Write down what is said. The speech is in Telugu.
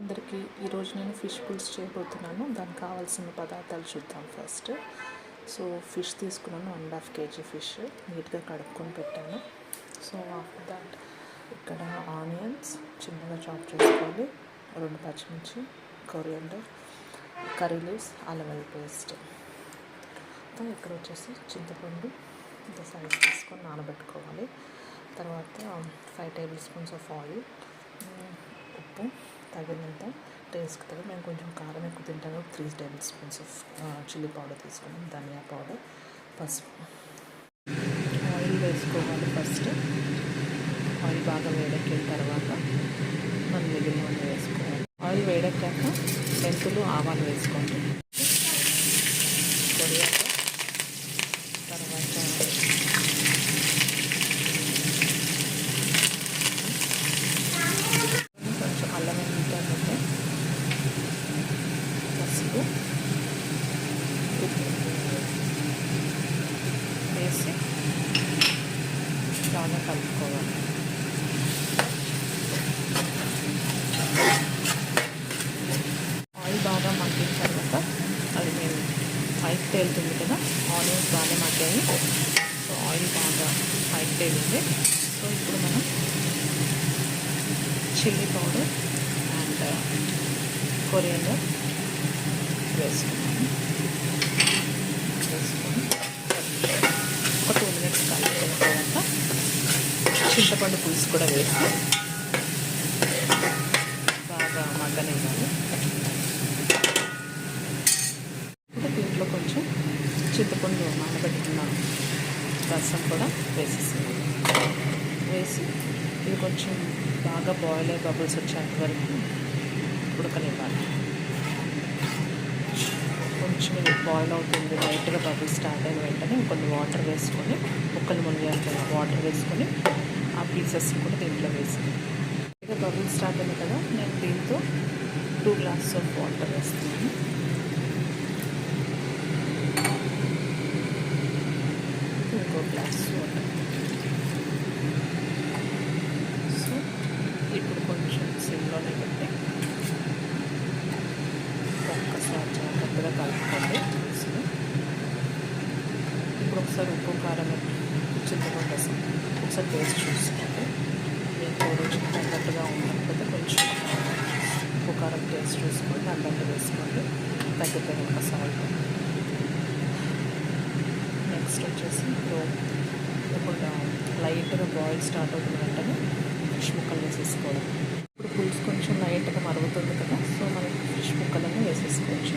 అందరికీ ఈరోజు నేను ఫిష్ పులుసు చేయబోతున్నాను. దానికి కావాల్సిన పదార్థాలు చూద్దాం. ఫస్ట్ ఫిష్ తీసుకున్నాను, 1.5 kg ఫిష్ నీట్గా కడుక్కొని పెట్టాను. ఆఫ్టర్ దాట్ ఇక్కడ ఆనియన్స్ చిన్నగా చాప్ చేసుకోవాలి, 2 పచ్చిమిర్చి, కొరియాండర్, కర్రీ లీవ్స్, అల్లం వెల్లుల్లి పేస్ట్. ఇక్కడ వచ్చేసి చింతపండు ఇంత సైజ్ తీసుకొని నానబెట్టుకోవాలి. తర్వాత 5 tablespoons ఆఫ్ ఆయిల్, ఉప్పు తగినంత, టేస్ట్కి తగ్గ. నేను కొంచెం కారం ఎక్కువ తింటాను. 3 tablespoons ఆఫ్ చిల్లీ పౌడర్ తీసుకున్నాం, ధనియా పౌడర్, పసుపు. ఆయిల్ వేసుకోవాలి. ఫస్ట్ ఆయిల్ బాగా వేడెక్కిన తర్వాత మనం మిగిలిన నూనె వేసుకోవాలి. ఆయిల్ వేడెక్కాక మెంతులు, ఆవాలు వేసుకోండి. కొరియాండర్, తర్వాత కొంచెం అల్లం వెల్లుల్లి, పసుపు, ఉప్పు వేసి బాగా కలుపుకోవాలి. ఆయిల్ బాగా మగ్గిన తర్వాత అది మేము పైకి తేలుతుంది కదా, ఆనియన్స్ బాగా మగ్గాయి. ఆయిల్ బాగా పైకి తేలింది. ఇప్పుడు మనం చిల్లీ పౌడర్ అండ్ కొరియాండర్ వేసుకొని ఒక 2 minutes కలుపుకున్న తర్వాత చింతపండు పులుసు కూడా వేసి బాగా మగ్గనివ్వాలి. ఇప్పుడు దీంట్లో కొంచెం చింతపండు నానబెట్టుకున్న రసం కూడా వేసి ఇది కొంచెం బాగా బాయిల్ అయ్యి బబుల్స్ వచ్చేంత వరకు ఉడకనివ్వాలి. కొంచెం ఇది బాయిల్ అవుతుంది, లైట్గా బబుల్స్ స్టార్ట్ అయిన వెంటనే కొన్ని వాటర్ వేసుకొని, ముక్కలు మునిగేంత వాటర్ వేసుకొని ఆ పీసెస్ కూడా దీంట్లో వేసి, ఇక బబుల్స్ స్టార్ట్ అయింది కదా, నేను దీంతో 2 glasses ఆఫ్ వాటర్ వేస్తున్నాను. ఇంకో గ్లాస్ వాటర్. ఇప్పుడు కొంచెం సిమ్లోనే పెట్టి ఒక్కసారి జాగ్రత్తగా కలుపుకోండి. ఇప్పుడు ఒకసారి ఉప్పు, కారం, చింతపండు రసం ఒకసారి టేస్ట్ చూసుకోండి. మీకు రుచికి తగ్గట్టుగా ఉండకపోతే కొంచెం ఉప్పు, కారం టేస్ట్ చూసుకొని దాంట్లో వేసుకోండి. తగ్గిపోయిన ఒక సాల్ట్. నెక్స్ట్ వచ్చేసి ఇప్పుడు లైట్గా బాయిల్ స్టార్ట్ అవుతున్న వెంటనే ఫిష్ ముక్కలు వేసేసుకోవడం. ఇప్పుడు పులుసు కొంచెం లైట్గా మరుగుతుంది కదా, మనకి ఫిష్ ముక్కలను వేసేసుకోవచ్చు.